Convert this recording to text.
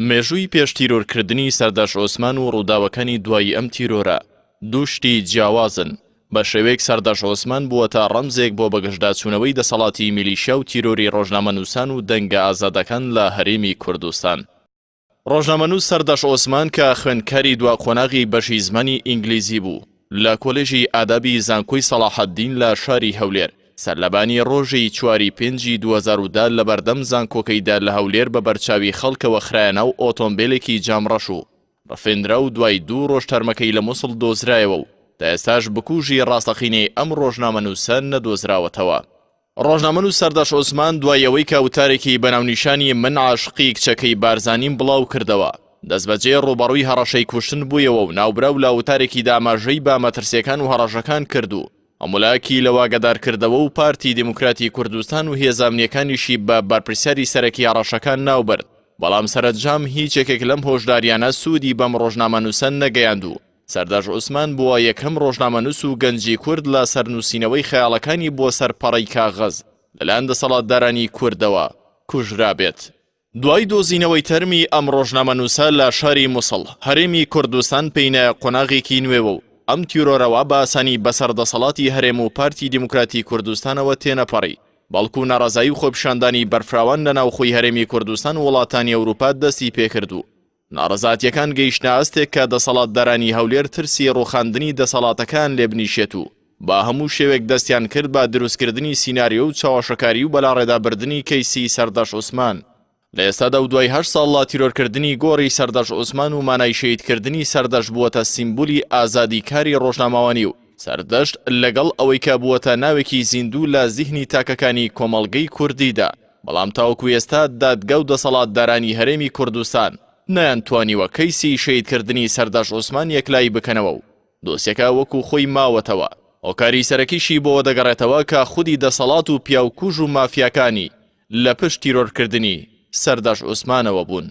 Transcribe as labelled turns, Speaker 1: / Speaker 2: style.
Speaker 1: مێژووی پێش تیرۆرکردنی سەرداش عوسمان و ڕووداوەکانی دوای ئەم تیرۆرە دوو شتی جیاوازن. بە شێوەیەک سەرداش عوسمان بووەتە ڕەمزێک بۆ بەگەشتداچوونەوەی دەسەڵاتی میلیشیا و تیرۆری ڕۆژنامەنووسان و دەنگە ئازادەکان لە هەرێمی کوردستان. ڕۆژنامەنووس سەرداش عوسمان کە خوێندکاری دواقۆناغی بەشی زمانی ئینگلیزی بوو لە کۆلێژی ئادابی زانکۆی سەلاحەددین لە شاری هەولێر سەرلەبانی ڕۆژی 4/5/2010 لە بەردەم زانکۆکەیدا لە هەولێر بە بەرچاوی خەڵکەوە خرایەنە و ئۆتۆمبیلێکی جامڕەش و ڕفێندرا و دوای 2 ڕۆژ تەرمەکەی لە مووسڵ دۆزرایەوە و تا ئێستاش بکوژی ڕاستەقینەی ئەم ڕۆژنامەنووسە نەدۆزراوەتەوە. ڕۆژنامەنووس سەرداش عوسمان دوایەوەی کەوتارێکی بەناونیشانی من عاشقی کچەکەی بارزانیم بڵاو کردەوە دەستبەجێ ڕوبەڕووی هەڕەشەی کوشتن بوویەوە و ناوبراو لە وتارێکی داماژەی بە مەترسیەکان و هەڕەشەکان کردو هەمولاکی لە واگەدارکردەوە و پارتی دموکراتی کوردستان و هێزامنیەکانیشی بە بەرپرسیاری سەرەکی هەڕەشەکان ناوبرد، بەڵام سەرنجام هیچ یەکێک لەم هۆشداریانە سوودی بەم ڕۆژنامەنووسە نەگەیاند و سەرداش عوسمان بووە یەکەم ڕۆژنامەنووس و گەنجی کورد لە سەرنووسینەوەی خەیاڵەکانی بۆ سەرپەڕەی کاغەز لەلایەن دەسەڵاتدارانی کوردەوە کوژرابێت. دوای دۆزینەوەی تەرمی ئەم ڕۆژنامەنووسە لە شاری مووسڵ هەرێمی کوردستان پێینە قۆناغێکی نوێوە و ئەم تیرۆرەوە بە ئاسانی بەسەر دەسەڵاتی هەرێم و پارتی دموکراتی کوردستانەوە تێنەپەڕی، بەڵکو ناڕازایی و خۆپیشاندانی بەرفراوان لە ناوخۆی هەرێمی کوردستان و وڵاتانی ئەوروپا دەستی پێکردو. ناڕەزاتیەکان گەیشتە ئەستێک کە دەسەڵاتدارانی هەولێر ترسی ڕووخاندنی دەسەڵاتەکان لێبنیشێت و با هەموو شێوێک دەستیان کرد بە دروستکردنی سیناریۆ و چاوەشەکاری و بەلاڕێدابردنی کەیسی سەرداش عوسمان. لە ئێستادا و دوای 8 ساڵ لە تیرۆرکردنی گۆڕی سەرداش عوسمان و مانای شەیدکردنی سەردەش بووەتە سیمبولی ئازادیکاری ڕۆژنامەوانی و سەردەشت لەگەڵ ئەوەی کە بووەتە ناوێکی زیندوو لە زیهنی تاکەکانی کۆمەڵگەی کوردیدا، بەڵام تاوەکو ئێستا دادگا و دەسەڵاتدارانی هەرێمی کوردستان نەیانتوانیوە کەیسی شەیدکردنی سەرداش عوسمان یەکلای بکەنەوە و دۆسیەکە وەکو خۆی ماوەتەوە. هۆکاری سەرەکیشی بۆ دەگەڕێتەوە کە خودی دەسەڵات و پیاوکوژ و مافیاکانی لە پشت تیرۆرکردنی سەرداش عوسمانەوە بوون.